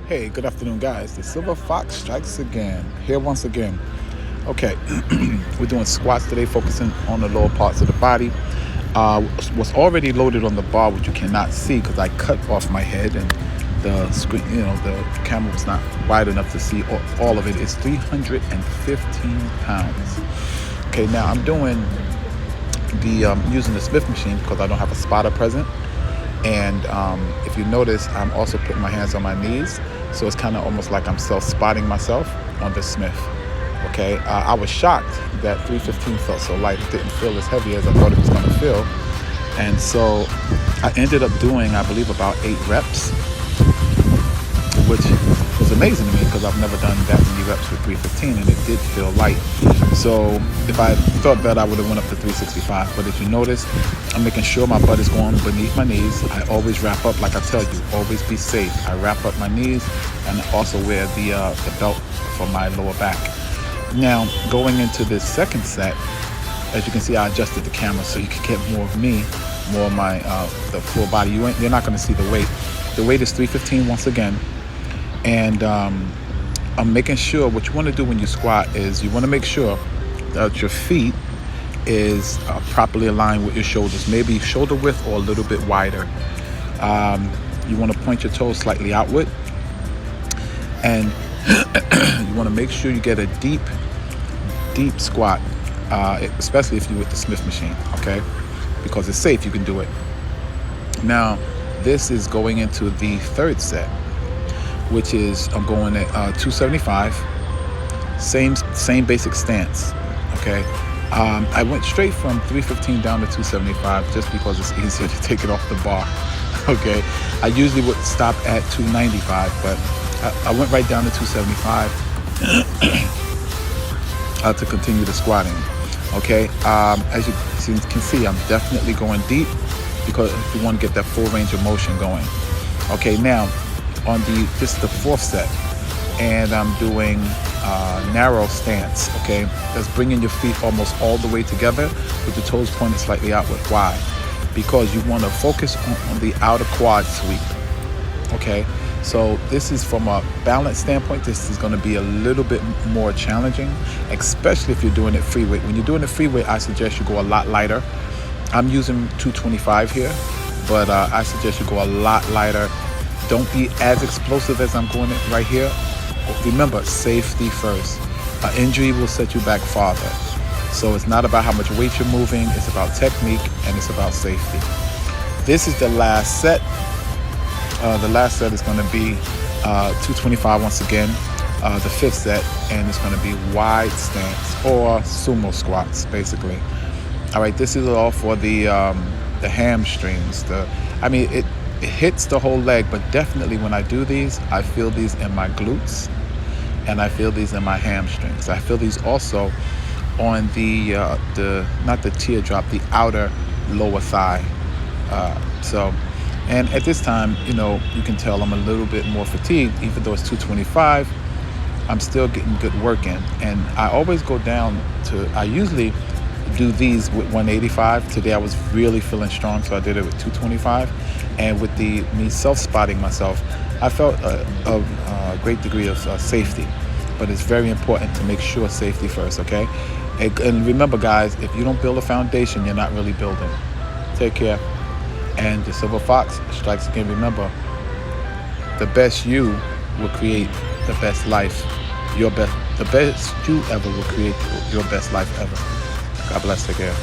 Hey, good afternoon, guys. The Silverfox strikes again. Here once again. Okay, we're doing squats today, focusing on the lower parts of the body. What's already loaded on the bar, which you cannot see because I cut off my head and the screen, the camera was not wide enough to see all of it, is 315 pounds. Okay, now I'm doing using the Smith machine because I don't have a spotter present. And if you notice, I'm also putting my hands on my knees. So it's kind of almost like I'm self-spotting myself on the Smith. Okay, I was shocked that 315 felt so light. It didn't feel as heavy as I thought it was going to feel. And so I ended up doing, I believe, about 8 reps, which was amazing to me because I've never done that many reps with 315, and it did feel light. So if I thought that, I would have went up to 365. But if you notice, I'm making sure my butt is going beneath my knees. I always wrap up, like I tell you, always be safe. I wrap up my knees and also wear the belt for my lower back. Now, going into this second set, as you can see, I adjusted the camera so you can get more of me, more of my the full body. You're not going to see the weight. The weight is 315 once again. And I'm making sure what you want to do when you squat is you want to make sure that your feet is properly aligned with your shoulders, maybe shoulder width or a little bit wider. You want to point your toes slightly outward, and you want to make sure you get a deep squat, especially if you're with the Smith machine, okay? Because it's safe, you can do it. Now, this is going into the third set, which is I'm going at 275, same basic stance, okay? I went straight from 315 down to 275 just because it's easier to take it off the bar, okay? I usually would stop at 295, but I went right down to 275 to continue the squatting, okay? As you can see, I'm definitely going deep because you want to get that full range of motion going. Okay, now, this is the fourth set, and I'm doing narrow stance, okay? That's bringing your feet almost all the way together with the toes pointed slightly outward. Why? Because you want to focus on the outer quad sweep, okay? So this is from a balance standpoint, this is going to be a little bit more challenging, especially if you're doing it free weight. When you're doing it free weight, I suggest you go a lot lighter. I'm using 225 here, but I suggest you go a lot lighter. Don't be as explosive as I'm going it right here. Remember, safety first. Injury will set you back farther. So it's not about how much weight you're moving, it's about technique, and it's about safety. This is the last set. The last set is going to be 225 once again, the fifth set, and it's going to be wide stance or sumo squats, basically. All right, this is all for the hamstrings. It hits the whole leg, but definitely when I do these, I feel these in my glutes and I feel these in my hamstrings. I feel these also on the not the teardrop, the outer lower thigh. And at this time, you can tell I'm a little bit more fatigued. Even though it's 225, I'm still getting good work in. And I always go down to, I usually do these with 185. Today I was really feeling strong, so I did it with 225. And with me self-spotting myself, I felt a great degree of safety. But it's very important to make sure safety first, okay? And remember, guys, if you don't build a foundation, you're not really building. Take care. And the Silverfox strikes again. Remember, the best you will create the best life. The best you ever will create your best life ever. God bless. Take care.